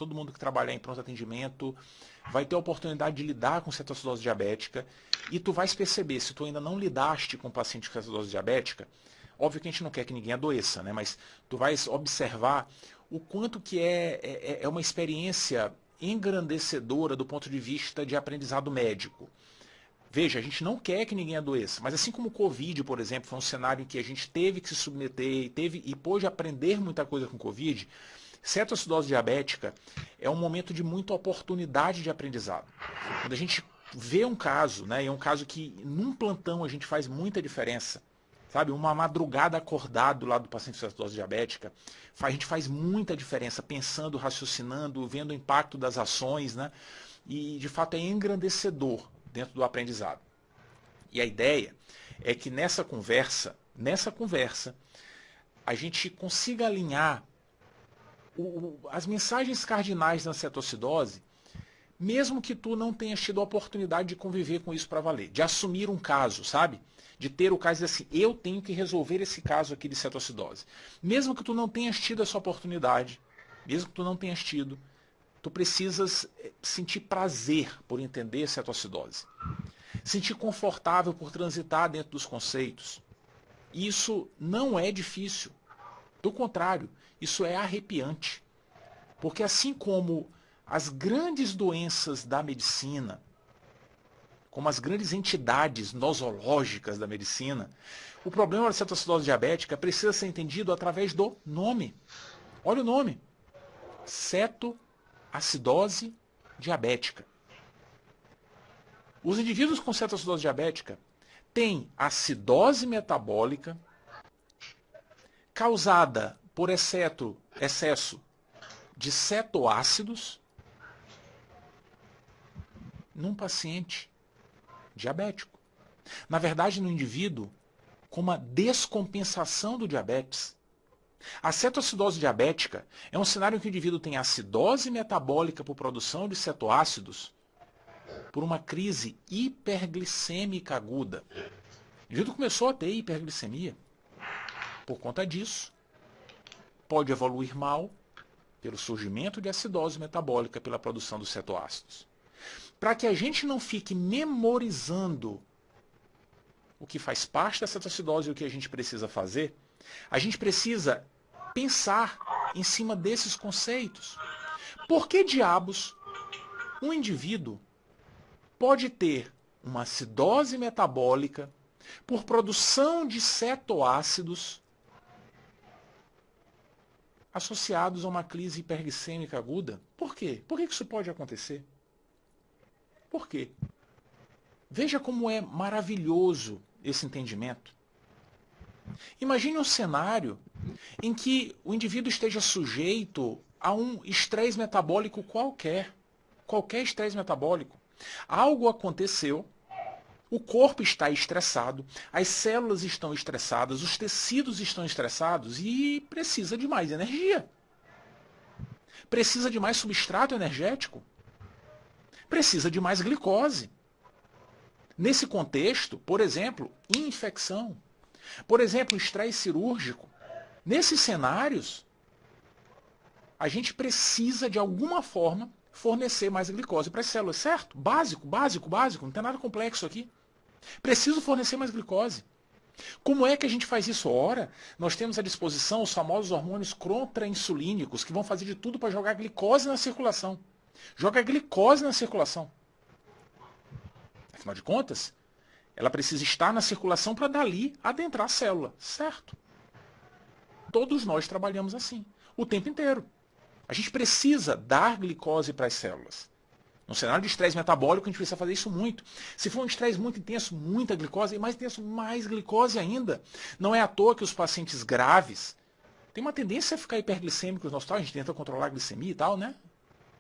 todo mundo que trabalhar em pronto atendimento vai ter a oportunidade de lidar com cetoacidose diabética e tu vais perceber, se tu ainda não lidaste com paciente com cetoacidose diabética, óbvio que a gente não quer que ninguém adoeça, né? Mas tu vais observar o quanto que é uma experiência engrandecedora do ponto de vista de aprendizado médico. Veja, a gente não quer que ninguém adoeça, mas assim como o Covid, por exemplo, foi um cenário em que a gente teve que se submeter e pôde aprender muita coisa com o Covid, cetoacidose diabética é um momento de muita oportunidade de aprendizado. Quando a gente vê um caso, né, e é um caso que num plantão a gente faz muita diferença, sabe? Uma madrugada acordado lá do paciente com cetoacidose diabética, a gente faz muita diferença pensando, raciocinando, vendo o impacto das ações, né? E de fato é engrandecedor dentro do aprendizado. E a ideia é que nessa conversa, a gente consiga alinhar as mensagens cardinais da cetoacidose, mesmo que tu não tenhas tido a oportunidade de conviver com isso para valer, de assumir um caso, sabe? De ter o caso e dizer assim, eu tenho que resolver esse caso aqui de cetoacidose. Mesmo que tu não tenhas tido essa oportunidade, mesmo que tu não tenhas tido, tu precisas sentir prazer por entender cetoacidose. Sentir confortável por transitar dentro dos conceitos. Isso não é difícil. Do contrário, isso é arrepiante. Porque assim como as grandes doenças da medicina, como as grandes entidades nosológicas da medicina, o problema da cetoacidose diabética precisa ser entendido através do nome. Olha o nome. Cetoacidose diabética. Os indivíduos com cetoacidose diabética têm acidose metabólica causada por excesso de cetoácidos num paciente diabético. Na verdade, no indivíduo com uma descompensação do diabetes. A cetoacidose diabética é um cenário em que o indivíduo tem acidose metabólica por produção de cetoácidos por uma crise hiperglicêmica aguda. O indivíduo começou a ter hiperglicemia. Por conta disso, pode evoluir mal pelo surgimento de acidose metabólica pela produção dos cetoácidos. Para que a gente não fique memorizando o que faz parte da cetoacidose e o que a gente precisa fazer, a gente precisa pensar em cima desses conceitos. Por que diabos um indivíduo pode ter uma acidose metabólica por produção de cetoácidos associados a uma crise hiperglicêmica aguda? Por quê? Por que isso pode acontecer? Por quê? Veja como é maravilhoso esse entendimento. Imagine um cenário em que o indivíduo esteja sujeito a um estresse metabólico qualquer estresse metabólico. Algo aconteceu, o corpo está estressado, as células estão estressadas, os tecidos estão estressados e precisa de mais energia. Precisa de mais substrato energético. Precisa de mais glicose. Nesse contexto, por exemplo, infecção. Por exemplo, estresse cirúrgico. Nesses cenários, a gente precisa, de alguma forma, fornecer mais glicose para as células, certo? Básico, não tem nada complexo aqui. Preciso fornecer mais glicose. Como é que a gente faz isso? Ora, nós temos à disposição os famosos hormônios contra-insulínicos, que vão fazer de tudo para jogar glicose na circulação. Joga glicose na circulação. Afinal de contas, ela precisa estar na circulação para dali adentrar a célula, certo? Todos nós trabalhamos assim, o tempo inteiro. A gente precisa dar glicose para as células. No cenário de estresse metabólico, a gente precisa fazer isso muito. Se for um estresse muito intenso, muita glicose, e mais intenso, mais glicose ainda. Não é à toa que os pacientes graves têm uma tendência a ficar hiperglicêmicos no hospital. A gente tenta controlar a glicemia e tal, né?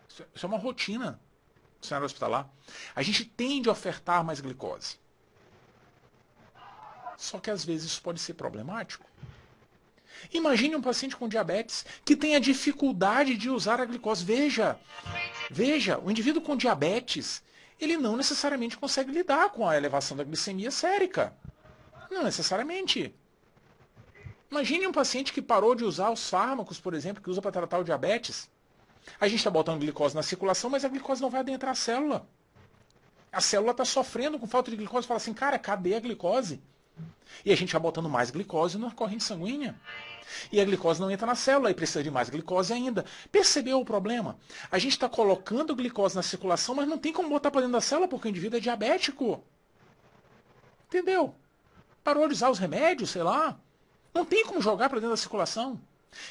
Isso é uma rotina no cenário hospitalar. A gente tende a ofertar mais glicose. Só que às vezes isso pode ser problemático. Imagine um paciente com diabetes que tenha dificuldade de usar a glicose. Veja, o indivíduo com diabetes, ele não necessariamente consegue lidar com a elevação da glicemia sérica. Não necessariamente. Imagine um paciente que parou de usar os fármacos, por exemplo, que usa para tratar o diabetes. A gente está botando glicose na circulação, mas a glicose não vai adentrar a célula. A célula está sofrendo com falta de glicose. Fala assim, cara, cadê a glicose? E a gente vai botando mais glicose na corrente sanguínea. E a glicose não entra na célula e precisa de mais glicose ainda. Percebeu o problema? A gente está colocando glicose na circulação, mas não tem como botar para dentro da célula porque o indivíduo é diabético. Entendeu? Parou de usar os remédios, sei lá. Não tem como jogar para dentro da circulação.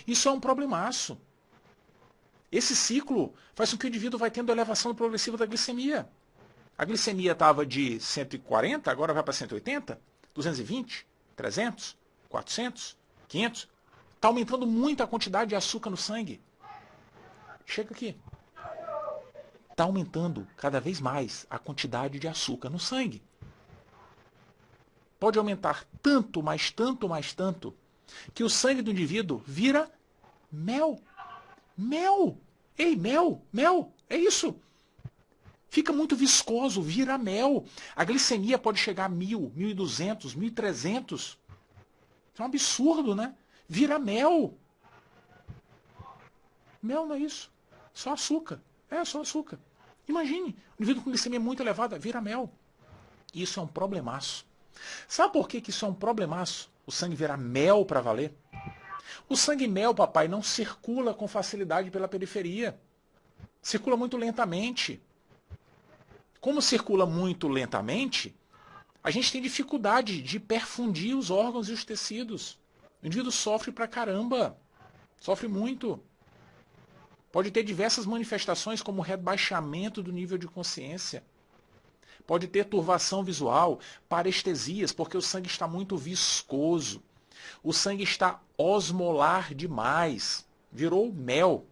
Isso é um problemaço. Esse ciclo faz com que o indivíduo vai tendo elevação progressiva da glicemia. A glicemia estava de 140, agora vai para 180, 220, 300, 400, 500. Está aumentando muito a quantidade de açúcar no sangue. Chega aqui. Está aumentando cada vez mais a quantidade de açúcar no sangue. Pode aumentar tanto, mais tanto, mais tanto, que o sangue do indivíduo vira mel. Mel! Ei, mel! Mel! É isso! Fica muito viscoso, vira mel. A glicemia pode chegar a 1.000, 1.200, 1.300. É um absurdo, né? Vira mel. Mel não é isso. Só açúcar. É, só açúcar. Imagine, um indivíduo com glicemia muito elevada, vira mel. Isso é um problemaço. Sabe por que isso é um problemaço? O sangue virar mel para valer? O sangue mel, papai, não circula com facilidade pela periferia. Circula muito lentamente. Como circula muito lentamente, a gente tem dificuldade de perfundir os órgãos e os tecidos. O indivíduo sofre pra caramba. Sofre muito. Pode ter diversas manifestações como rebaixamento do nível de consciência. Pode ter turvação visual, parestesias, porque o sangue está muito viscoso. O sangue está osmolar demais. Virou mel.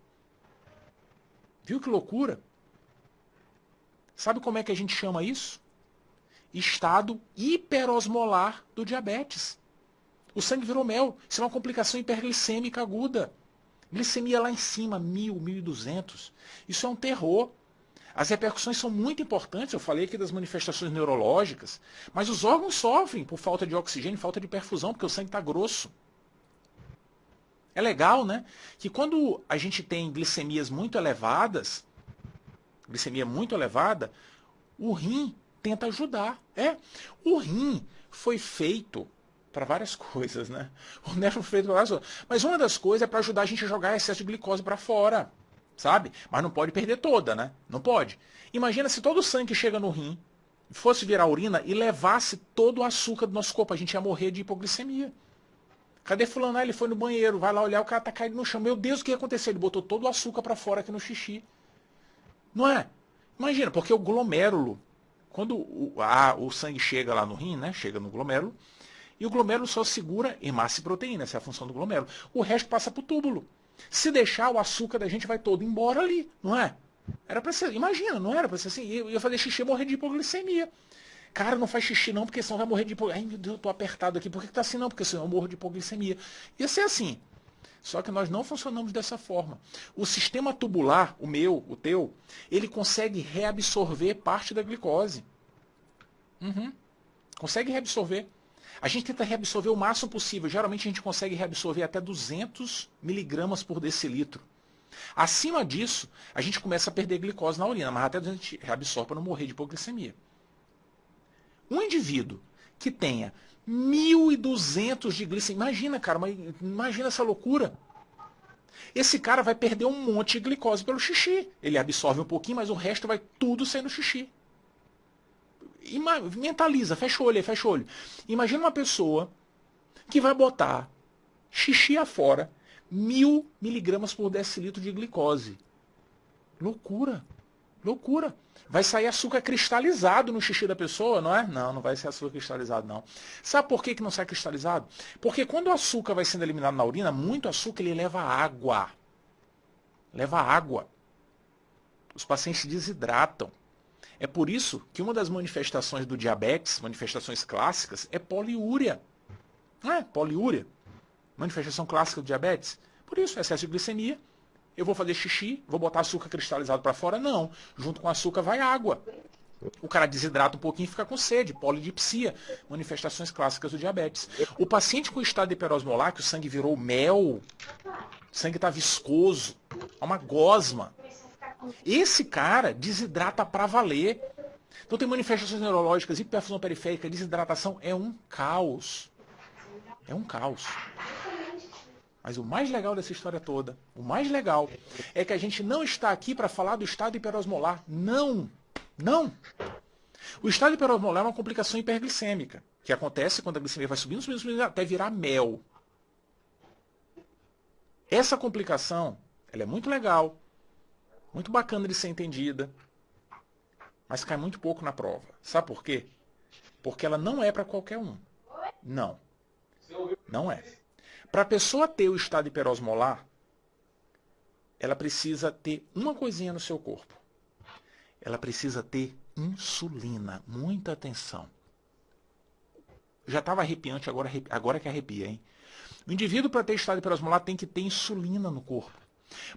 Viu que loucura? Sabe como é que a gente chama isso? Estado hiperosmolar do diabetes. O sangue virou mel. Isso é uma complicação hiperglicêmica aguda. Glicemia lá em cima, 1.000, 1.200. Isso é um terror. As repercussões são muito importantes. Eu falei aqui das manifestações neurológicas. Mas os órgãos sofrem por falta de oxigênio, falta de perfusão, porque o sangue está grosso. É legal, né? Que quando a gente tem glicemias muito elevadas, glicemia muito elevada, o rim tenta ajudar. O rim foi feito para várias coisas, né? O nefro foi feito para várias coisas. Mas uma das coisas é para ajudar a gente a jogar excesso de glicose para fora, sabe? Mas não pode perder toda, né? Não pode. Imagina se todo o sangue que chega no rim fosse virar urina e levasse todo o açúcar do nosso corpo. A gente ia morrer de hipoglicemia. Cadê fulano? Ah, ele foi no banheiro, vai lá olhar, o cara tá caído no chão. Meu Deus, o que aconteceu? Ele botou todo o açúcar para fora aqui no xixi. Não é? Imagina, porque o glomérulo, quando o sangue chega lá no rim, né? Chega no glomérulo, e o glomérulo só segura hemácia e proteína, essa é a função do glomérulo. O resto passa para o túbulo. Se deixar, o açúcar da gente vai todo embora ali, não é? Era para ser, imagina, não era para ser assim. Eu ia fazer xixi e morrer de hipoglicemia. Cara, não faz xixi não, porque senão vai morrer de hipoglicemia. Ai, meu Deus, eu tô apertado aqui. Por que tá assim não? Porque senão eu morro de hipoglicemia. Ia ser assim. Só que nós não funcionamos dessa forma. O sistema tubular, o meu, o teu, ele consegue reabsorver parte da glicose. Consegue reabsorver. A gente tenta reabsorver o máximo possível. Geralmente a gente consegue reabsorver até 200 miligramas por decilitro. Acima disso, a gente começa a perder glicose na urina, mas até 200 a gente reabsorve para não morrer de hipoglicemia. Um indivíduo que tenha 1.200 de glicemia, imagina, cara, imagina essa loucura. Esse cara vai perder um monte de glicose pelo xixi. Ele absorve um pouquinho, mas o resto vai tudo sair no xixi. Mentaliza, fecha o olho aí, fecha o olho. Imagina uma pessoa que vai botar xixi afora 1.000 miligramas por decilitro de glicose. Loucura. Loucura. Vai sair açúcar cristalizado no xixi da pessoa, não é? Não, não vai ser açúcar cristalizado, não. Sabe por que não sai cristalizado? Porque quando o açúcar vai sendo eliminado na urina, muito açúcar ele leva água. Leva água. Os pacientes desidratam. É por isso que uma das manifestações do diabetes, manifestações clássicas, é poliúria. Não é? Poliúria. Manifestação clássica do diabetes. Por isso, excesso de glicemia. Eu vou fazer xixi, vou botar açúcar cristalizado para fora? Não. Junto com açúcar vai água. O cara desidrata um pouquinho e fica com sede. Polidipsia. Manifestações clássicas do diabetes. O paciente com estado hiperosmolar, que o sangue virou mel, O sangue está viscoso, é uma gosma. Esse cara desidrata para valer. Então tem manifestações neurológicas, hiperfusão periférica, desidratação, é um caos. É um caos. Mas o mais legal dessa história toda, o mais legal, é que a gente não está aqui para falar do estado hiperosmolar. Não! Não! O estado hiperosmolar é uma complicação hiperglicêmica, que acontece quando a glicemia vai subindo, subindo, subindo, até virar mel. Essa complicação, ela é muito legal, muito bacana de ser entendida, mas cai muito pouco na prova. Sabe por quê? Porque ela não é para qualquer um. Não. Não é. Para a pessoa ter o estado hiperosmolar, ela precisa ter uma coisinha no seu corpo. Ela precisa ter insulina. Muita atenção. Já estava arrepiante, agora que arrepia, hein? O indivíduo, para ter estado hiperosmolar, tem que ter insulina no corpo.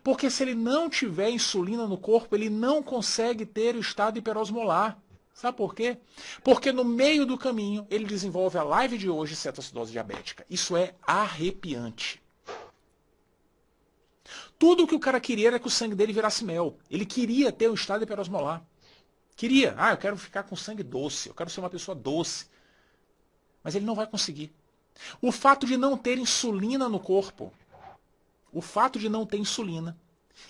Porque se ele não tiver insulina no corpo, ele não consegue ter o estado hiperosmolar. Sabe por quê? Porque no meio do caminho ele desenvolve a live de hoje, cetoacidose diabética. Isso é arrepiante. Tudo o que o cara queria era que o sangue dele virasse mel. Ele queria ter o estado hiperosmolar. Queria. Eu quero ficar com sangue doce. Eu quero ser uma pessoa doce. Mas ele não vai conseguir. O fato de não ter insulina no corpo, o fato de não ter insulina,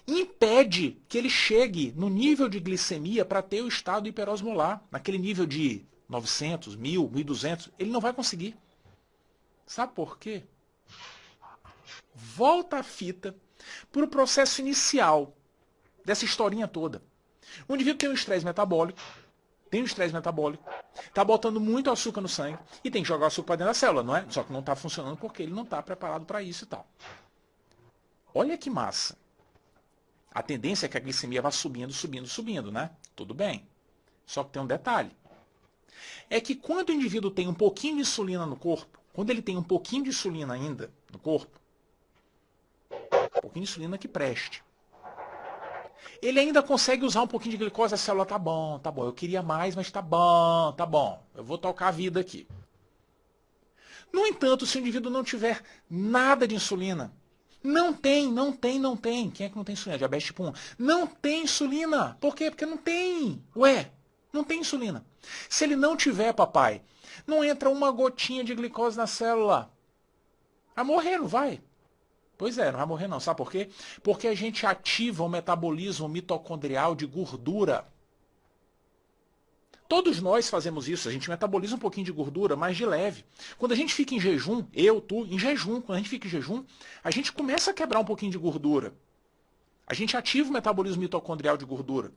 impede que ele chegue no nível de glicemia para ter o estado hiperosmolar. Naquele nível de 900, 1000, 1200, ele não vai conseguir. Sabe por quê? Volta a fita para o processo inicial dessa historinha toda. O indivíduo tem um estresse metabólico, está botando muito açúcar no sangue e tem que jogar o açúcar para dentro da célula, não é? Só que não está funcionando porque ele não está preparado para isso e tal. Olha que massa. A tendência é que a glicemia vá subindo, subindo, subindo, né? Tudo bem. Só que tem um detalhe. É que quando o indivíduo tem um pouquinho de insulina no corpo, quando ele tem um pouquinho de insulina ainda no corpo, um pouquinho de insulina que preste, ele ainda consegue usar um pouquinho de glicose, a célula tá bom, eu queria mais, mas tá bom, eu vou tocar a vida aqui. No entanto, se o indivíduo não tiver nada de insulina, não tem. Quem é que não tem insulina? Diabetes tipo 1. Não tem insulina. Por quê? Porque não tem. Não tem insulina. Se ele não tiver, papai, não entra uma gotinha de glicose na célula. Vai morrer, não vai? Pois é, não vai morrer não. Sabe por quê? Porque a gente ativa o metabolismo mitocondrial de gordura. Todos nós fazemos isso, a gente metaboliza um pouquinho de gordura, mas de leve. Quando a gente fica em jejum, em jejum, quando a gente fica em jejum, a gente começa a quebrar um pouquinho de gordura. A gente ativa o metabolismo mitocondrial de gordura.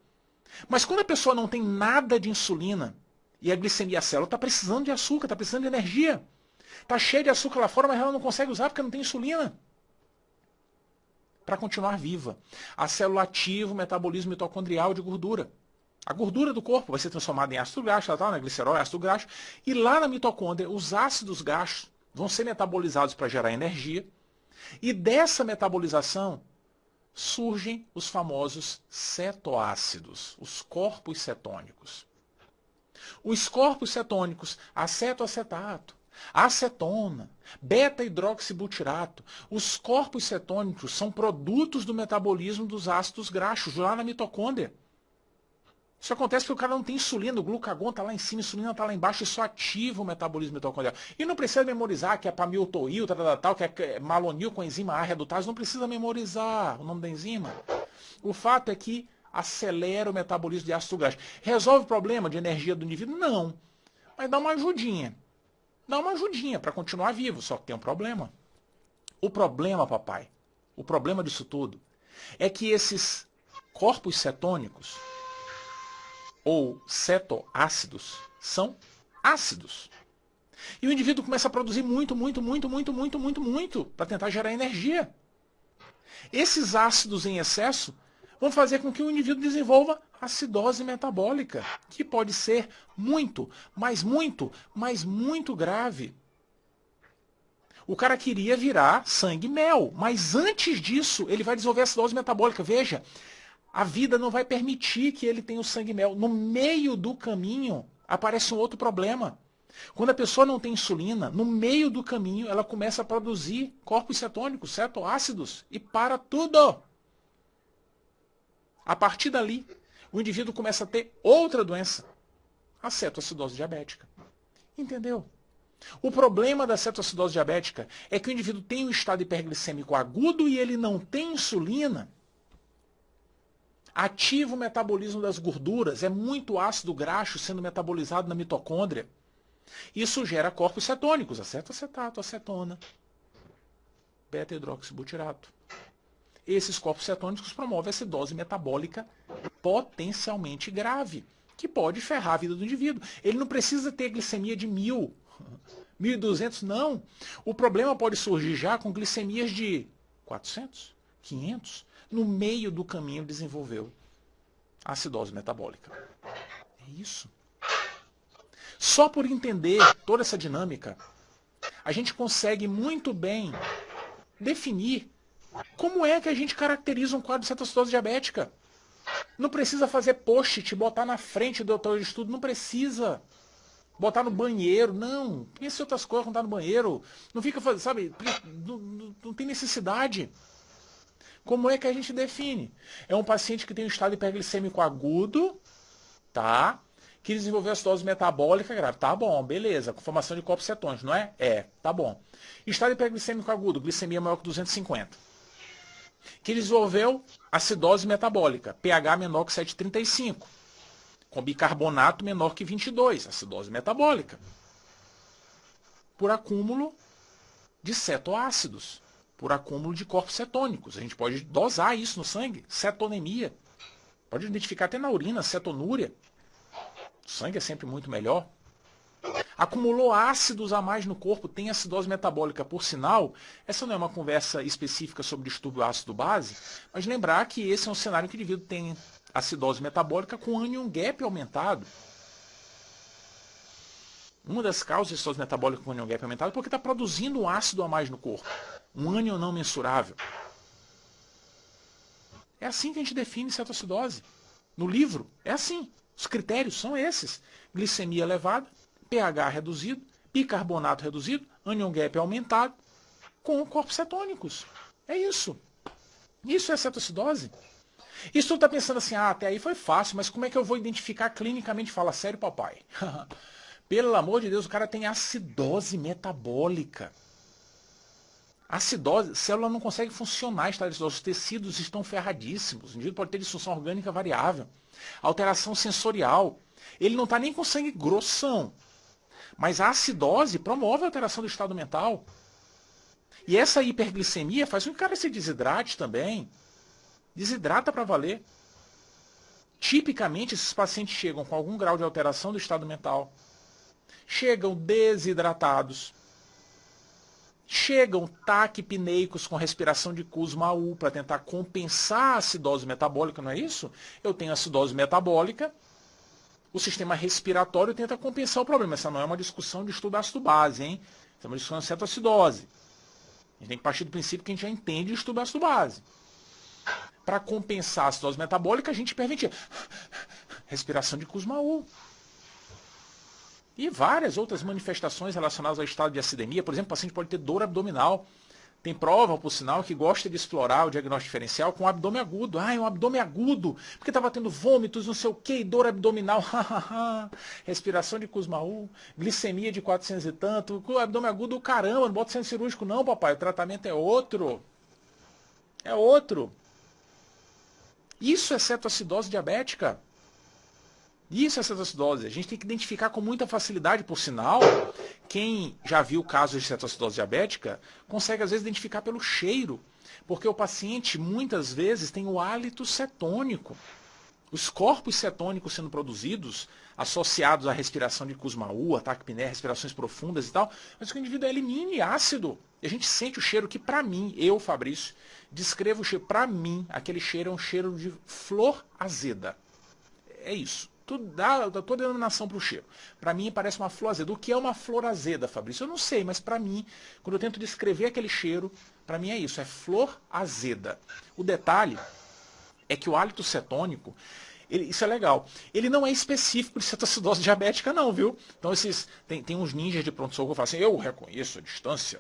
Mas quando a pessoa não tem nada de insulina, e a glicemia, a célula está precisando de açúcar, está precisando de energia. Está cheia de açúcar lá fora, mas ela não consegue usar porque não tem insulina. Para continuar viva, a célula ativa o metabolismo mitocondrial de gordura. A gordura do corpo vai ser transformada em ácido graxo, glicerol, ácido graxo, e lá na mitocôndria os ácidos graxos vão ser metabolizados para gerar energia, e dessa metabolização surgem os famosos cetoácidos, os corpos cetônicos. Os corpos cetônicos, acetoacetato, acetona, beta-hidroxibutirato, os corpos cetônicos são produtos do metabolismo dos ácidos graxos lá na mitocôndria. Isso acontece porque o cara não tem insulina, o glucagon está lá em cima, a insulina está lá embaixo, isso ativa o metabolismo mitocondrial. E não precisa memorizar que é pamiltoil, tal, que é malonil com enzima A redutase, não precisa memorizar o nome da enzima. O fato é que acelera o metabolismo de ácido graxo. Resolve o problema de energia do indivíduo? Não. Mas dá uma ajudinha. Dá uma ajudinha para continuar vivo, só que tem um problema. O problema, papai, o problema disso tudo, é que esses corpos cetônicos, ou cetoácidos, são ácidos. E o indivíduo começa a produzir muito para tentar gerar energia. Esses ácidos em excesso vão fazer com que o indivíduo desenvolva acidose metabólica, que pode ser muito grave. O cara queria virar sangue mel, mas antes disso ele vai desenvolver acidose metabólica. Veja, a vida não vai permitir que ele tenha o sangue mel. No meio do caminho aparece um outro problema. Quando a pessoa não tem insulina, no meio do caminho ela começa a produzir corpos cetônicos, cetoácidos, e para tudo. A partir dali, o indivíduo começa a ter outra doença, a cetoacidose diabética. Entendeu? O problema da cetoacidose diabética é que o indivíduo tem um estado hiperglicêmico agudo e ele não tem insulina. Ativa o metabolismo das gorduras, é muito ácido graxo sendo metabolizado na mitocôndria. Isso gera corpos cetônicos, acetoacetato, acetona, beta-hidroxibutirato. Esses corpos cetônicos promovem acidose metabólica potencialmente grave, que pode ferrar a vida do indivíduo. Ele não precisa ter glicemia de 1000, 1200, não. O problema pode surgir já com glicemias de 400, 500. No meio do caminho desenvolveu a acidose metabólica. É isso. Só por entender toda essa dinâmica, a gente consegue muito bem definir como é que a gente caracteriza um quadro de cetoacidose diabética. Não precisa fazer post-it, botar na frente do autor de estudo, não precisa. Botar no banheiro, não. Pense em outras coisas quando está no banheiro. Não fica fazendo, sabe, não tem necessidade. Como é que a gente define? É um paciente que tem um estado hiperglicêmico agudo, tá? Que desenvolveu acidose metabólica grave. Tá bom, beleza. Com formação de corpos cetônicos, não é? É, tá bom. Estado hiperglicêmico agudo, glicemia maior que 250. Que desenvolveu acidose metabólica, pH menor que 7,35. Com bicarbonato menor que 22, acidose metabólica. Por acúmulo de cetoácidos, por acúmulo de corpos cetônicos. A gente pode dosar isso no sangue, cetonemia. Pode identificar até na urina, cetonúria. O sangue é sempre muito melhor. Acumulou ácidos a mais no corpo, tem acidose metabólica. Por sinal, essa não é uma conversa específica sobre distúrbio ácido-base, mas lembrar que esse é um cenário que o indivíduo tem acidose metabólica com anion gap aumentado. Uma das causas de acidose metabólica com anion gap aumentado é porque está produzindo um ácido a mais no corpo. Um ânion não mensurável. É assim que a gente define cetoacidose. No livro, é assim. Os critérios são esses. Glicemia elevada, pH reduzido, bicarbonato reduzido, anion gap aumentado, com corpos cetônicos. É isso. Isso é cetoacidose. E se tu está pensando assim, até aí foi fácil, mas como é que eu vou identificar clinicamente? Fala sério, papai. Pelo amor de Deus, o cara tem acidose metabólica. Acidose, a célula não consegue funcionar, os tecidos estão ferradíssimos. O indivíduo pode ter disfunção orgânica variável, alteração sensorial. Ele não está nem com sangue grossão. Mas a acidose promove a alteração do estado mental. E essa hiperglicemia faz com que o cara se desidrate também. Desidrata para valer. Tipicamente, esses pacientes chegam com algum grau de alteração do estado mental. Chegam desidratados. Chegam taquipneicos com respiração de Kussmaul para tentar compensar a acidose metabólica, não é isso? Eu tenho acidose metabólica, o sistema respiratório tenta compensar o problema. Essa não é uma discussão de estudo ácido-base, hein? Essa é uma discussão de cetoacidose. A gente tem que partir do princípio que a gente já entende o estudo ácido-base. Para compensar a acidose metabólica, a gente hiperventila. Respiração de Kussmaul. E várias outras manifestações relacionadas ao estado de acidemia. Por exemplo, o paciente pode ter dor abdominal. Tem prova, por sinal, que gosta de explorar o diagnóstico diferencial com abdômen agudo. Ah, é um abdômen agudo, porque estava tendo vômitos, não sei o quê, dor abdominal. Respiração de Kussmaul, glicemia de 400 e tanto. O abdômen agudo, caramba, não bota centro cirúrgico não, papai. O tratamento é outro. É outro. Isso é cetoacidose diabética. Isso é cetoacidose. A gente tem que identificar com muita facilidade, por sinal, quem já viu casos de cetoacidose diabética, consegue às vezes identificar pelo cheiro, porque o paciente muitas vezes tem o hálito cetônico. Os corpos cetônicos sendo produzidos, associados à respiração de Kussmaul, ataque apneia, respirações profundas e tal, mas que o indivíduo elimine ácido. E a gente sente o cheiro que, para mim, eu, Fabrício, descrevo o cheiro. Para mim, aquele cheiro é um cheiro de flor azeda. É isso. Tudo dá toda a denominação para o cheiro. Para mim parece uma flor azeda. O que é uma flor azeda, Fabrício? Eu não sei, mas para mim, quando eu tento descrever aquele cheiro, para mim é isso, é flor azeda. O detalhe é que o hálito cetônico, Isso é legal. Ele não é específico de cetoacidose diabética, não, viu? Então, tem uns ninjas de pronto-socorro que falam assim, eu reconheço a distância,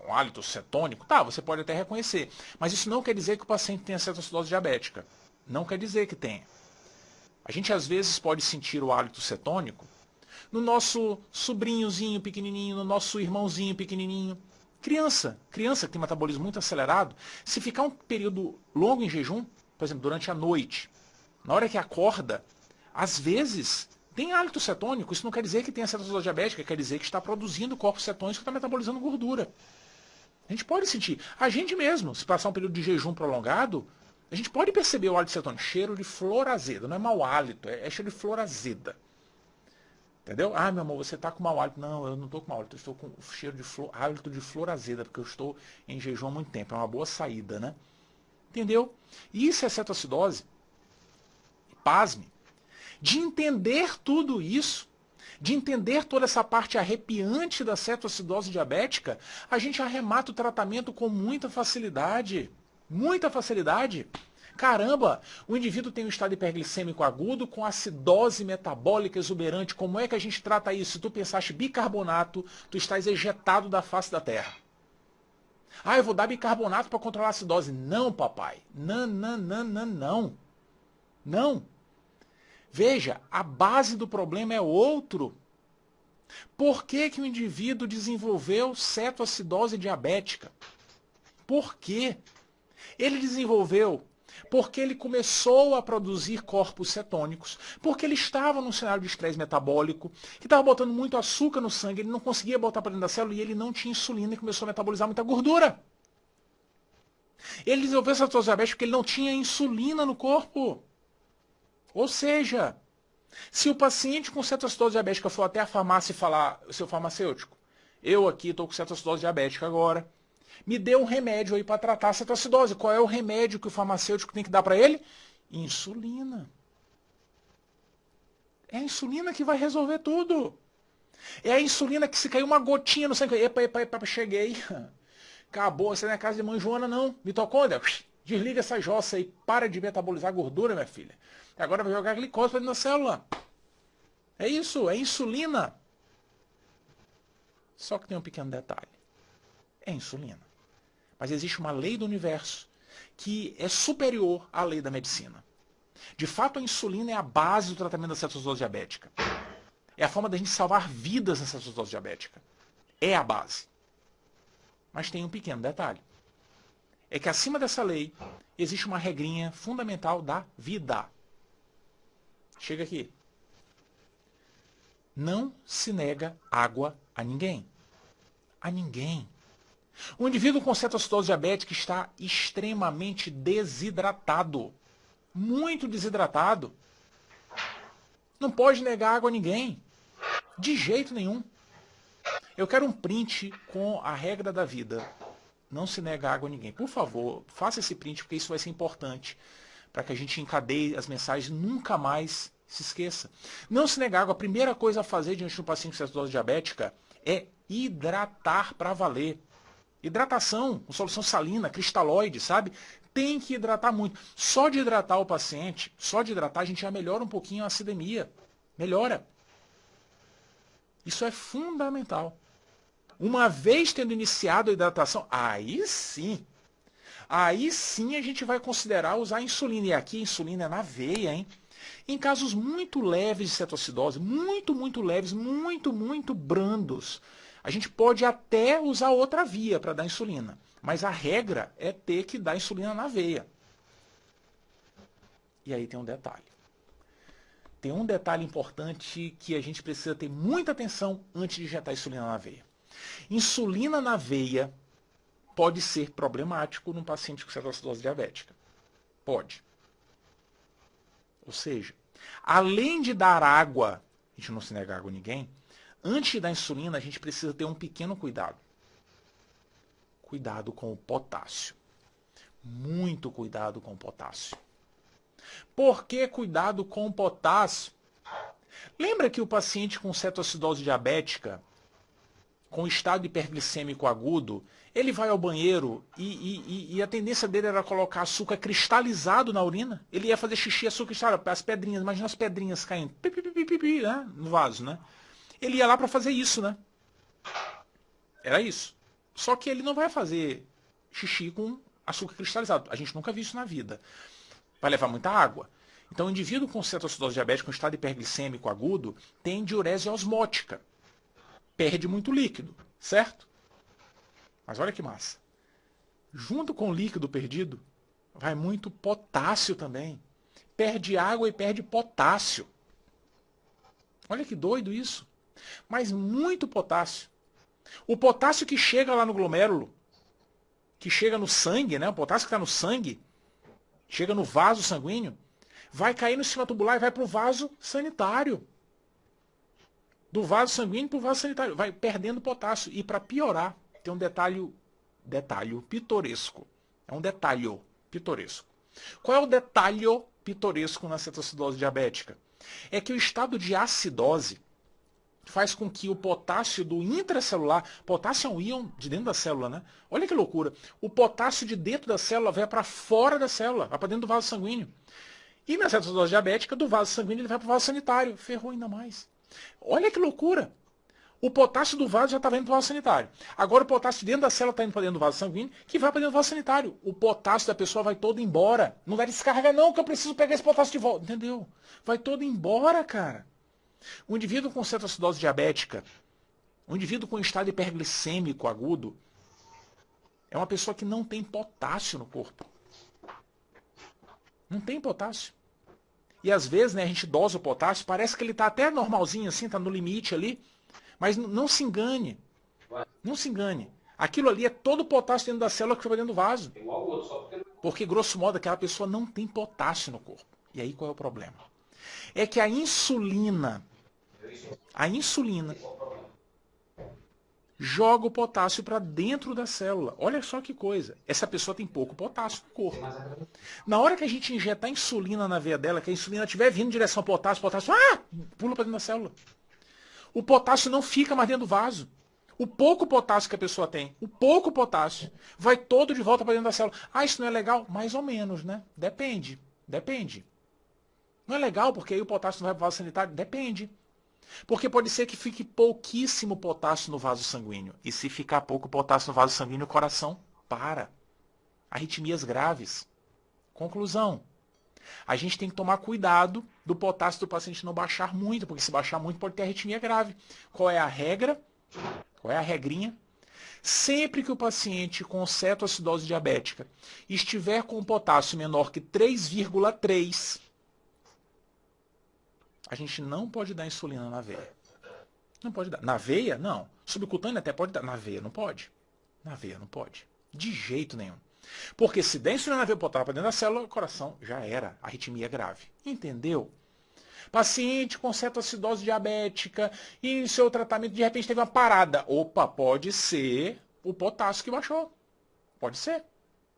um hálito cetônico. Tá, você pode até reconhecer. Mas isso não quer dizer que o paciente tenha cetoacidose diabética. Não quer dizer que tenha. A gente, às vezes, pode sentir o hálito cetônico no nosso sobrinhozinho pequenininho, no nosso irmãozinho pequenininho. Criança que tem metabolismo muito acelerado, se ficar um período longo em jejum, por exemplo, durante a noite, na hora que acorda, às vezes tem hálito cetônico. Isso não quer dizer que tenha cetoacidose diabética, quer dizer que está produzindo corpos cetônicos que está metabolizando gordura. A gente pode sentir. A gente mesmo, se passar um período de jejum prolongado, a gente pode perceber o hálito cetônico. Cheiro de flor azeda. Não é mau hálito, é cheiro de flor azeda. Entendeu? Ah, meu amor, você está com mau hálito. Não, eu não estou com mau hálito. Eu estou com cheiro de flor, hálito de flor azeda, porque eu estou em jejum há muito tempo. É uma boa saída, né? Entendeu? E isso é cetoacidose. Pasme. De entender tudo isso, de entender toda essa parte arrepiante da cetoacidose diabética, a gente arremata o tratamento com muita facilidade. Muita facilidade. Caramba, o indivíduo tem um estado hiperglicêmico agudo com acidose metabólica exuberante. Como é que a gente trata isso? Se tu pensaste bicarbonato, tu estás ejetado da face da terra. Ah, eu vou dar bicarbonato para controlar a acidose. Não, papai. Não, não, não, não, não. Não. Veja, a base do problema é outro. Por que que o indivíduo desenvolveu cetoacidose diabética? Por quê? Ele desenvolveu porque ele começou a produzir corpos cetônicos, porque ele estava num cenário de estresse metabólico, que estava botando muito açúcar no sangue, ele não conseguia botar para dentro da célula e ele não tinha insulina e começou a metabolizar muita gordura. Ele desenvolveu cetoacidose diabética porque ele não tinha insulina no corpo. Ou seja, se o paciente com cetoacidose diabética for até a farmácia e falar, seu farmacêutico, eu aqui estou com cetoacidose diabética agora, me dê um remédio aí para tratar a cetoacidose. Qual é o remédio que o farmacêutico tem que dar para ele? Insulina. É a insulina que vai resolver tudo. É a insulina que se cair uma gotinha no sangue, epa, cheguei. Acabou, você não é casa de mãe Joana não. Mitocôndria, desliga essa jossa aí, para de metabolizar gordura, minha filha. Agora vai jogar glicose para dentro da célula. É isso, é insulina. Só que tem um pequeno detalhe. É insulina. Mas existe uma lei do universo que é superior à lei da medicina. De fato, a insulina é a base do tratamento da cetoacidose diabética. É a forma da gente salvar vidas na cetoacidose diabética. É a base. Mas tem um pequeno detalhe. É que acima dessa lei existe uma regrinha fundamental da vida. Chega aqui. Não se nega água a ninguém. A ninguém. O indivíduo com cetoacidose diabética está extremamente desidratado. Muito desidratado. Não pode negar água a ninguém. De jeito nenhum. Eu quero um print com a regra da vida. Não se nega água a ninguém. Por favor, faça esse print, porque isso vai ser importante para que a gente encadeie as mensagens e nunca mais se esqueça. Não se nega água. A primeira coisa a fazer diante de um paciente com cetoacidose diabética é hidratar para valer. Hidratação, com solução salina, cristalóide, sabe? Tem que hidratar muito. Só de hidratar o paciente, só de hidratar, a gente já melhora um pouquinho a acidemia. Melhora. Isso é fundamental. Uma vez tendo iniciado a hidratação, aí sim a gente vai considerar usar insulina. E aqui a insulina é na veia, hein? Em casos muito leves de cetoacidose, muito leves, muito brandos, a gente pode até usar outra via para dar insulina. Mas a regra é ter que dar insulina na veia. E aí tem um detalhe. Tem um detalhe importante que a gente precisa ter muita atenção antes de injetar insulina na veia. Insulina na veia pode ser problemático num paciente com cetoacidose diabética. Pode. Ou seja, além de dar água, a gente não se nega água a ninguém, antes da insulina, a gente precisa ter um pequeno cuidado. Cuidado com o potássio. Muito cuidado com o potássio. Por que cuidado com o potássio? Lembra que o paciente com cetoacidose diabética, com estado hiperglicêmico agudo, ele vai ao banheiro e a tendência dele era colocar açúcar cristalizado na urina. Ele ia fazer xixi, açúcar cristalizado, as pedrinhas, imagina as pedrinhas caindo né, no vaso, né? Ele ia lá para fazer isso, né? Era isso. Só que ele não vai fazer xixi com açúcar cristalizado. A gente nunca viu isso na vida. Vai levar muita água. Então, o indivíduo com cetoacidose diabética, com estado hiperglicêmico agudo, tem diurese osmótica. Perde muito líquido, certo? Mas olha que massa. Junto com o líquido perdido, vai muito potássio também. Perde água e perde potássio. Olha que doido isso. Mas muito potássio. O potássio que chega lá no glomérulo, que chega no sangue, né? O potássio que está no sangue, chega no vaso sanguíneo, vai cair no sistema tubular e vai para o vaso sanitário. Do vaso sanguíneo para o vaso sanitário. Vai perdendo potássio. E para piorar, tem um detalhe pitoresco. É um detalhe pitoresco. Qual é o detalhe pitoresco na cetoacidose diabética? É que o estado de acidose faz com que o potássio do intracelular, potássio é um íon de dentro da célula, né? Olha que loucura. O potássio de dentro da célula vai para fora da célula, vai para dentro do vaso sanguíneo. E na cetoacidose diabética, do vaso sanguíneo ele vai para o vaso sanitário. Ferrou ainda mais. Olha que loucura. O potássio do vaso já estava indo para o vaso sanitário. Agora o potássio dentro da célula está indo para dentro do vaso sanguíneo, que vai para dentro do vaso sanitário. O potássio da pessoa vai todo embora. Não vai descarregar não, que eu preciso pegar esse potássio de volta. Entendeu? Vai todo embora, cara. O indivíduo com cetoacidose diabética, o indivíduo com estado hiperglicêmico agudo, é uma pessoa que não tem potássio no corpo. Não tem potássio. E às vezes, né, a gente dosa o potássio, parece que ele está até normalzinho assim, está no limite ali. Mas não se engane. Não se engane. Aquilo ali é todo o potássio dentro da célula que foi dentro do vaso. Porque, grosso modo, aquela pessoa não tem potássio no corpo. E aí qual é o problema? É que a insulina joga o potássio para dentro da célula. Olha só que coisa. Essa pessoa tem pouco potássio no corpo. Na hora que a gente injetar insulina na veia dela, que a insulina estiver vindo em direção ao potássio, pula para dentro da célula. O potássio não fica mais dentro do vaso. O pouco potássio que a pessoa tem, o pouco potássio, vai todo de volta para dentro da célula. Ah, isso não é legal? Mais ou menos, né? Depende. Não é legal porque aí o potássio não vai para o vaso sanitário? Depende. Porque pode ser que fique pouquíssimo potássio no vaso sanguíneo. E se ficar pouco potássio no vaso sanguíneo, o coração para. Arritmias graves. Conclusão. A gente tem que tomar cuidado do potássio do paciente não baixar muito, porque se baixar muito pode ter arritmia grave. Qual é a regra? Qual é a regrinha? Sempre que o paciente com cetoacidose diabética estiver com um potássio menor que 3,3, a gente não pode dar insulina na veia. Não pode dar. Na veia, não. Subcutânea até pode dar. Na veia, não pode. Na veia, não pode. De jeito nenhum. Porque se der insulina na veia potável para dentro da célula, o coração já era. Arritmia grave. Entendeu? Paciente com cetoacidose diabética e em seu tratamento de repente teve uma parada. Opa, pode ser o potássio que baixou. Pode ser.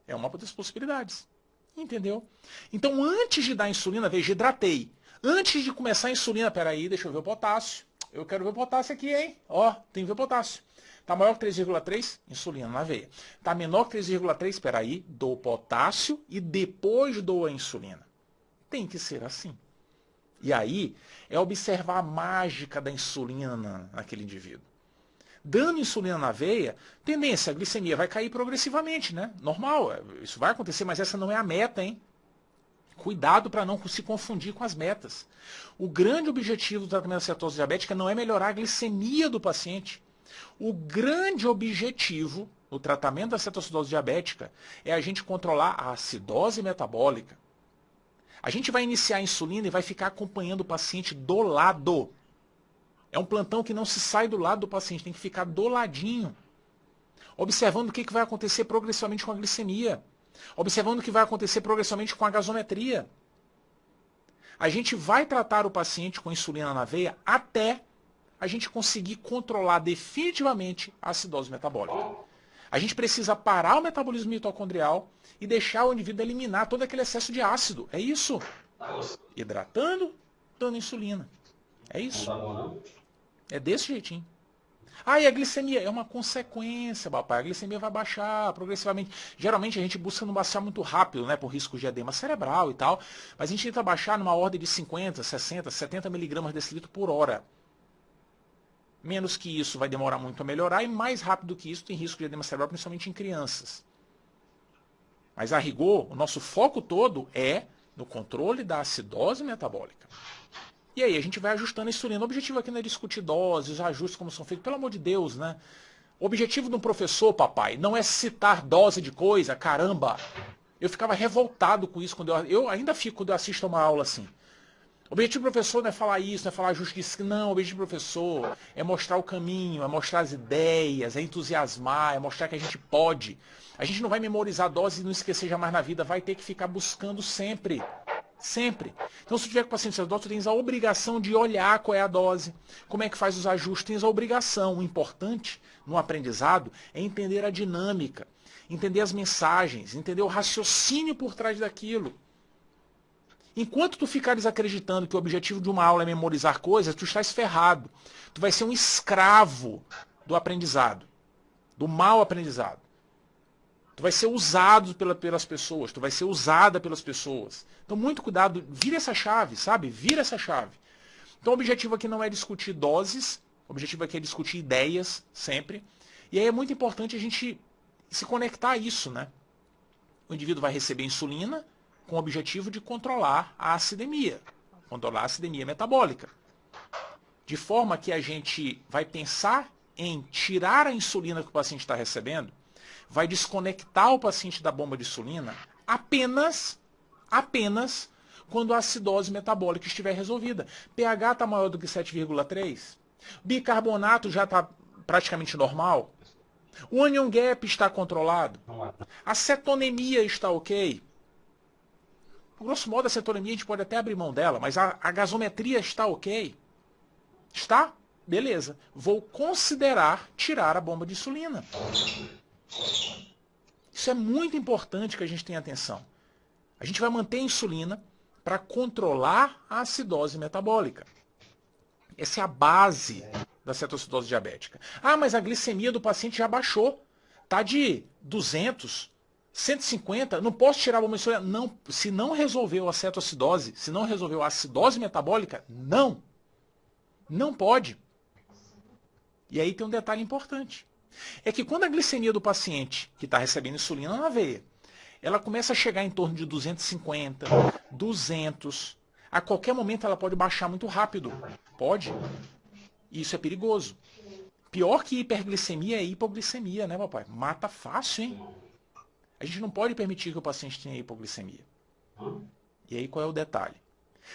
É uma das possibilidades. Entendeu? Então, antes de dar insulina, veja, hidratei. Antes de começar a insulina, peraí, deixa eu ver o potássio. Eu quero ver o potássio aqui, hein? Ó, tem que ver o potássio. Tá maior que 3,3? Insulina na veia. Tá menor que 3,3? Peraí, dou potássio e depois dou a insulina. Tem que ser assim. E aí, é observar a mágica da insulina naquele indivíduo. Dando insulina na veia, tendência, a glicemia vai cair progressivamente, né? Normal, isso vai acontecer, mas essa não é a meta, hein? Cuidado para não se confundir com as metas. O grande objetivo do tratamento da cetose diabética não é melhorar a glicemia do paciente. O grande objetivo do tratamento da cetoacidose diabética é a gente controlar a acidose metabólica. A gente vai iniciar a insulina e vai ficar acompanhando o paciente do lado. É um plantão que não se sai do lado do paciente, tem que ficar do ladinho. Observando o que vai acontecer progressivamente com a glicemia. Observando o que vai acontecer progressivamente com a gasometria. A gente vai tratar o paciente com insulina na veia até a gente conseguir controlar definitivamente a acidose metabólica. A gente precisa parar o metabolismo mitocondrial e deixar o indivíduo eliminar todo aquele excesso de ácido. É isso. Hidratando, dando insulina. É isso. É desse jeitinho. Ah, e a glicemia? É uma consequência, papai. A glicemia vai baixar progressivamente. Geralmente a gente busca não baixar muito rápido, né? Por risco de edema cerebral e tal. Mas a gente tenta baixar numa ordem de 50, 60, 70 miligramas decilitro por hora. Menos que isso vai demorar muito a melhorar. E mais rápido que isso tem risco de edema cerebral, principalmente em crianças. Mas a rigor, o nosso foco todo é no controle da acidose metabólica. E aí a gente vai ajustando a insulina. O objetivo aqui não é discutir doses, os ajustes como são feitos, pelo amor de Deus, né? O objetivo de um professor, papai, não é citar dose de coisa, caramba. Eu ficava revoltado com isso quando eu ainda fico quando eu assisto a uma aula assim. O objetivo do professor não é falar isso, não é falar justiça. Não, o objetivo do professor é mostrar o caminho, é mostrar as ideias, é entusiasmar, é mostrar que a gente pode. A gente não vai memorizar a dose e não esquecer jamais na vida, vai ter que ficar buscando sempre. Sempre. Então, se tiver com paciente acidose, tu tens a obrigação de olhar qual é a dose, como é que faz os ajustes, tens a obrigação. O importante no aprendizado é entender a dinâmica, entender as mensagens, entender o raciocínio por trás daquilo. Enquanto tu ficares acreditando que o objetivo de uma aula é memorizar coisas, tu estás ferrado. Tu vai ser um escravo do aprendizado, do mau aprendizado. Tu vai ser usado pelas pessoas, tu vai ser usada pelas pessoas. Então, muito cuidado, vira essa chave, sabe? Vira essa chave. Então, o objetivo aqui não é discutir doses, o objetivo aqui é discutir ideias, sempre. E aí é muito importante a gente se conectar a isso, né? O indivíduo vai receber insulina com o objetivo de controlar a acidemia metabólica. De forma que a gente vai pensar em tirar a insulina que o paciente está recebendo, vai desconectar o paciente da bomba de insulina apenas quando a acidose metabólica estiver resolvida. pH está maior do que 7,3. Bicarbonato já está praticamente normal. O anion gap está controlado. A cetonemia está ok. Grosso modo, a cetonemia a gente pode até abrir mão dela, mas a gasometria está ok. Está? Beleza. Vou considerar tirar a bomba de insulina. Isso é muito importante que a gente tenha atenção. A gente vai manter a insulina para controlar a acidose metabólica. Essa é a base da cetoacidose diabética. Ah, mas a glicemia do paciente já baixou. Está de 200, 150, não posso tirar a bomba de insulina? Não, se não resolveu a cetoacidose, se não resolveu a acidose metabólica, não. Não pode. E aí tem um detalhe importante. É que quando a glicemia do paciente que está recebendo insulina na veia, ela começa a chegar em torno de 250, 200, a qualquer momento ela pode baixar muito rápido. Pode. E isso é perigoso. Pior que hiperglicemia é hipoglicemia, né, papai? Mata fácil, hein? A gente não pode permitir que o paciente tenha hipoglicemia. E aí qual é o detalhe?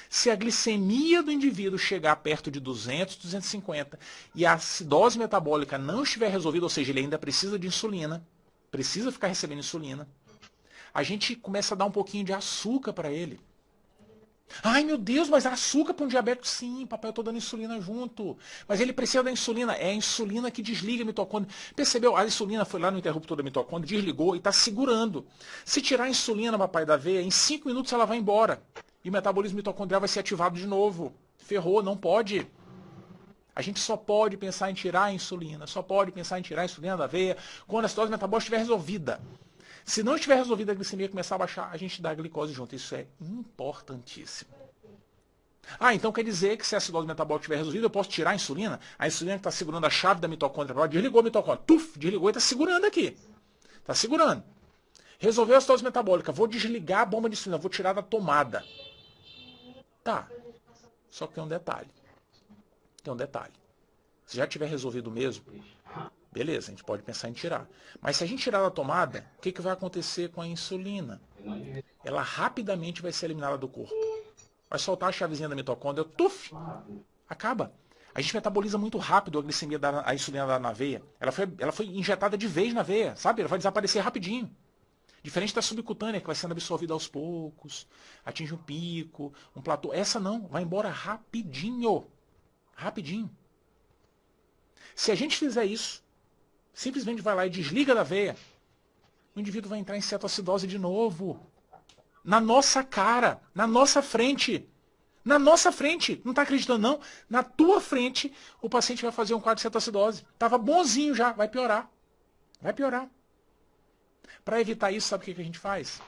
Se a glicemia do indivíduo chegar perto de 200, 250 e a acidose metabólica não estiver resolvida, ou seja, ele ainda precisa de insulina, precisa ficar recebendo insulina, a gente começa a dar um pouquinho de açúcar para ele. Ai, meu Deus, mas açúcar para um diabético? Sim, papai, eu estou dando insulina junto. Mas ele precisa da insulina. É a insulina que desliga a mitocôndria. Percebeu? A insulina foi lá no interruptor da mitocôndria, desligou e está segurando. Se tirar a insulina, papai, da veia, em 5 minutos ela vai embora. E o metabolismo mitocondrial vai ser ativado de novo. Ferrou, não pode. A gente só pode pensar em tirar a insulina, só pode pensar em tirar a insulina da veia quando a acidose metabólica estiver resolvida. Se não estiver resolvida a glicemia começar a baixar, a gente dá a glicose junto. Isso é importantíssimo. Ah, então quer dizer que se a acidose metabólica estiver resolvida, eu posso tirar a insulina? A insulina que está segurando a chave da mitocôndria, desligou a mitocôndria. Tuf, desligou e está segurando aqui. Está segurando. Resolveu a acidose metabólica, vou desligar a bomba de insulina, vou tirar da tomada. Tá. Só que tem um detalhe. Tem um detalhe. Se já tiver resolvido mesmo, beleza, a gente pode pensar em tirar. Mas se a gente tirar da tomada, o que vai acontecer com a insulina? Ela rapidamente vai ser eliminada do corpo. Vai soltar a chavezinha da mitocôndria, tuf, acaba. A gente metaboliza muito rápido a glicemia a insulina na veia. Ela foi injetada de vez na veia, sabe? Ela vai desaparecer rapidinho. Diferente da subcutânea, que vai sendo absorvida aos poucos, atinge um pico, um platô. Essa não, vai embora rapidinho. Rapidinho. Se a gente fizer isso, simplesmente vai lá e desliga da veia, o indivíduo vai entrar em cetoacidose de novo. Na nossa cara, na nossa frente. Na nossa frente. Não está acreditando, não? Na tua frente, o paciente vai fazer um quadro de cetoacidose. Estava bonzinho já, vai piorar. Vai piorar. Para evitar isso, sabe o que a gente faz?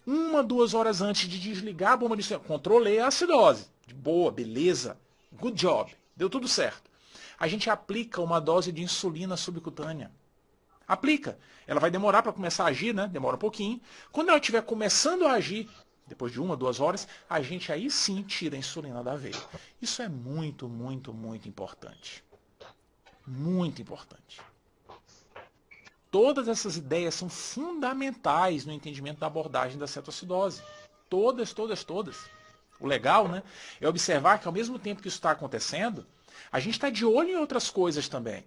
1, 2 horas antes de desligar a bomba de insulina, controlei a acidose. De boa, beleza. Good job. Deu tudo certo. A gente aplica uma dose de insulina subcutânea. Aplica. Ela vai demorar para começar a agir, né? Demora um pouquinho. Quando ela estiver começando a agir, depois de 1, 2 horas, a gente aí sim tira a insulina da veia. Isso é muito, muito, muito importante. Muito importante. Todas essas ideias são fundamentais no entendimento da abordagem da cetoacidose. Todas, todas, todas. O legal, né, é observar que ao mesmo tempo que isso está acontecendo, a gente está de olho em outras coisas também.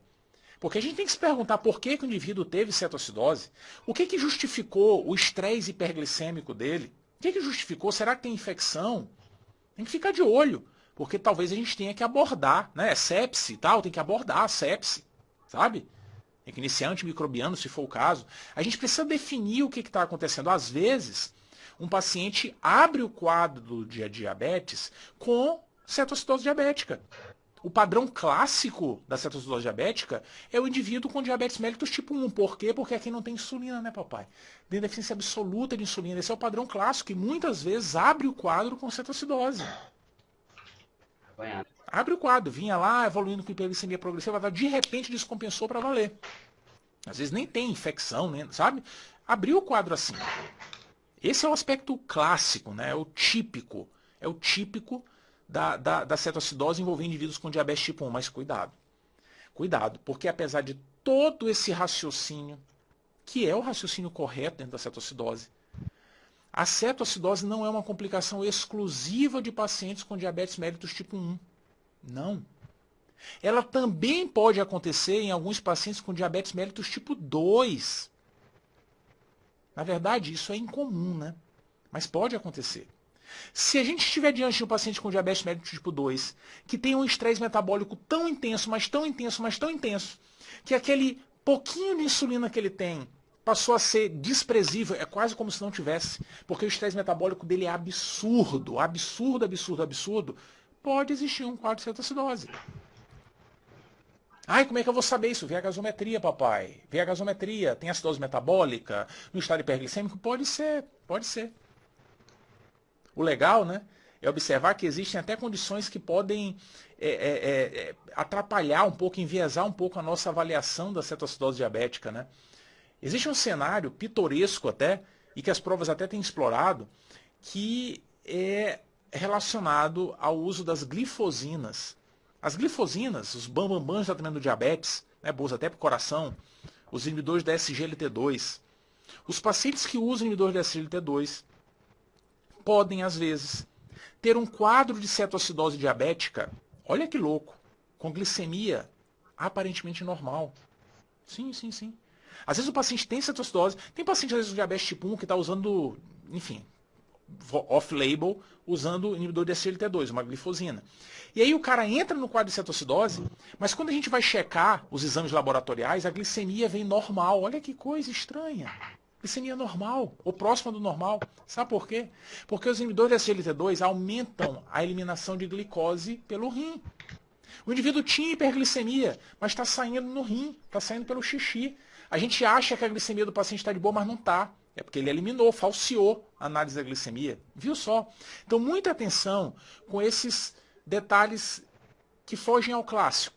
Porque a gente tem que se perguntar por que o indivíduo teve cetoacidose, o que justificou o estresse hiperglicêmico dele, o que justificou, será que tem infecção? Tem que ficar de olho, porque talvez a gente tenha que abordar, né, sepse e tal, tem que abordar a sepse, sabe? Tem que iniciar antimicrobiano, se for o caso. A gente precisa definir o que está acontecendo. Às vezes, um paciente abre o quadro de diabetes com cetoacidose diabética. O padrão clássico da cetoacidose diabética é o indivíduo com diabetes mellitus tipo 1. Por quê? Porque aqui não tem insulina, né, papai? Tem deficiência absoluta de insulina. Esse é o padrão clássico e muitas vezes abre o quadro com cetoacidose. Abre o quadro, vinha lá evoluindo com hiperglicemia progressiva, de repente descompensou para valer. Às vezes nem tem infecção, né, sabe? Abriu o quadro assim. Esse é o aspecto clássico, né? É o típico. É o típico da cetoacidose envolvendo indivíduos com diabetes tipo 1. Mas cuidado. Cuidado, porque apesar de todo esse raciocínio, que é o raciocínio correto dentro da cetoacidose, a cetoacidose não é uma complicação exclusiva de pacientes com diabetes mellitus tipo 1. Não. Ela também pode acontecer em alguns pacientes com diabetes mellitus tipo 2. Na verdade, isso é incomum, né? Mas pode acontecer. Se a gente estiver diante de um paciente com diabetes mellitus tipo 2, que tem um estresse metabólico tão intenso, mas tão intenso, mas tão intenso, que aquele pouquinho de insulina que ele tem passou a ser desprezível, é quase como se não tivesse, porque o estresse metabólico dele é absurdo, absurdo, absurdo, absurdo, pode existir um quadro de cetoacidose. Ai, como é que eu vou saber isso? Vê a gasometria, papai. Vê a gasometria. Tem acidose metabólica? No estado hiperglicêmico? Pode ser, pode ser. O legal, né, é observar que existem até condições que podem atrapalhar um pouco, enviesar um pouco a nossa avaliação da cetoacidose diabética, né? Existe um cenário pitoresco até, e que as provas até têm explorado, que é relacionado ao uso das glifosinas. As glifosinas, os bambambãs do tratamento do diabetes, né, boas até para o coração, os inibidores da SGLT2. Os pacientes que usam inibidores da SGLT2 podem, às vezes, ter um quadro de cetoacidose diabética, olha que louco, com glicemia aparentemente normal. Sim, sim, sim. Às vezes o paciente tem cetoacidose, tem paciente às vezes com diabetes tipo 1 que está usando, enfim, off-label, usando inibidor de SGLT2, uma glifosina. E aí o cara entra no quadro de cetoacidose, mas quando a gente vai checar os exames laboratoriais, a glicemia vem normal. Olha que coisa estranha. Glicemia normal, ou próxima do normal. Sabe por quê? Porque os inibidores de SGLT2 aumentam a eliminação de glicose pelo rim. O indivíduo tinha hiperglicemia, mas está saindo no rim, está saindo pelo xixi. A gente acha que a glicemia do paciente está de boa, mas não está. É porque ele eliminou, falseou a análise da glicemia. Viu só? Então, muita atenção com esses detalhes que fogem ao clássico.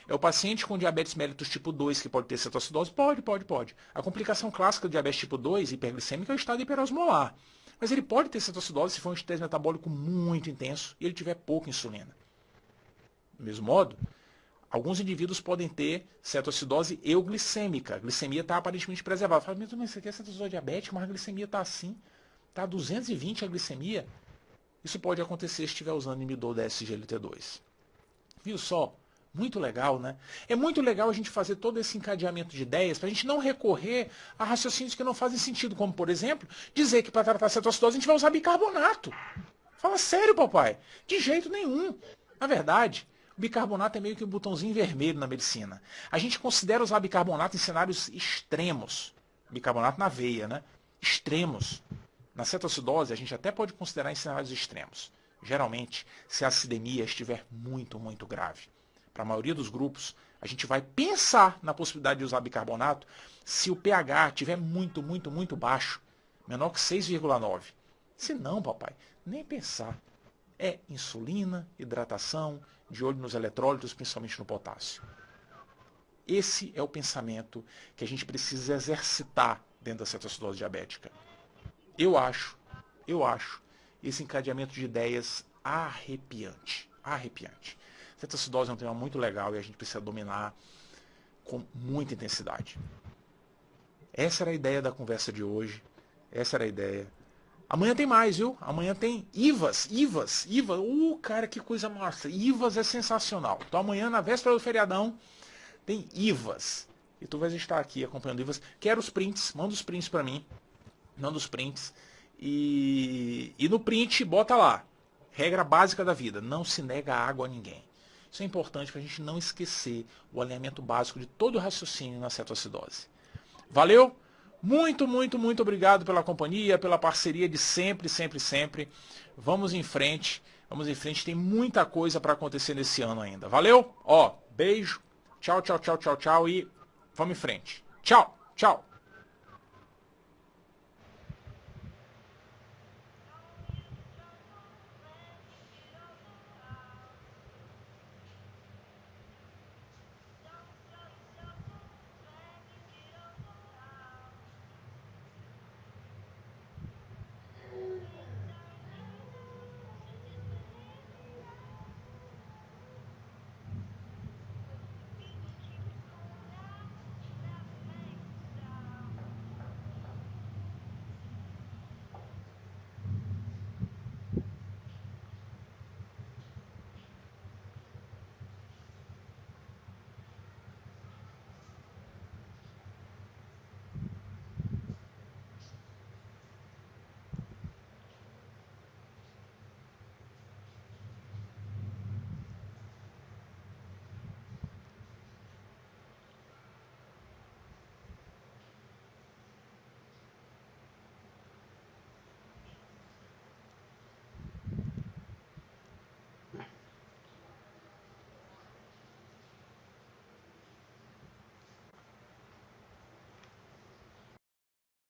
É o paciente com diabetes mellitus tipo 2 que pode ter cetoacidose? Pode, pode, pode. A complicação clássica do diabetes tipo 2, hiperglicêmica, é o estado hiperosmolar. Mas ele pode ter cetoacidose se for um estresse metabólico muito intenso e ele tiver pouca insulina. Do mesmo modo, alguns indivíduos podem ter cetoacidose euglicêmica. A glicemia está aparentemente preservada. Fala, mas isso aqui é cetoacidose diabética, mas a glicemia está assim. Está 220 a glicemia. Isso pode acontecer se estiver usando inibidor da SGLT2. Viu só? Muito legal, né? É muito legal a gente fazer todo esse encadeamento de ideias para a gente não recorrer a raciocínios que não fazem sentido, como, por exemplo, dizer que para tratar a cetoacidose a gente vai usar bicarbonato. Fala sério, papai. De jeito nenhum. Na verdade, o bicarbonato é meio que um botãozinho vermelho na medicina. A gente considera usar bicarbonato em cenários extremos. Bicarbonato na veia, né? Extremos. Na cetoacidose, a gente até pode considerar em cenários extremos. geralmente, se a acidemia estiver muito, muito grave. Para a maioria dos grupos, a gente vai pensar na possibilidade de usar bicarbonato se o pH estiver muito, muito, muito baixo, menor que 6,9. Se não, papai, nem pensar. É insulina, hidratação, de olho nos eletrólitos, principalmente no potássio. Esse é o pensamento que a gente precisa exercitar dentro da cetoacidose diabética. Eu acho esse encadeamento de ideias arrepiante. Arrepiante. Cetoacidose é um tema muito legal e a gente precisa dominar com muita intensidade. Essa era a ideia da conversa de hoje. Essa era a ideia. Amanhã tem mais, viu? Amanhã tem IVAS. Cara, que coisa massa. IVAS é sensacional. Então amanhã, na véspera do feriadão, tem IVAS. E tu vais estar aqui acompanhando IVAS. Quero os prints. Manda os prints para mim. Manda os prints. E no print, bota lá. Regra básica da vida. Não se nega água a ninguém. Isso é importante para a gente não esquecer o alinhamento básico de todo o raciocínio na cetoacidose. Valeu? Muito, muito, muito obrigado pela companhia, pela parceria de sempre, sempre, sempre. Vamos em frente. Vamos em frente. Tem muita coisa para acontecer nesse ano ainda. Valeu? Ó, beijo. Tchau, tchau, tchau, tchau, tchau. E vamos em frente. Tchau, tchau.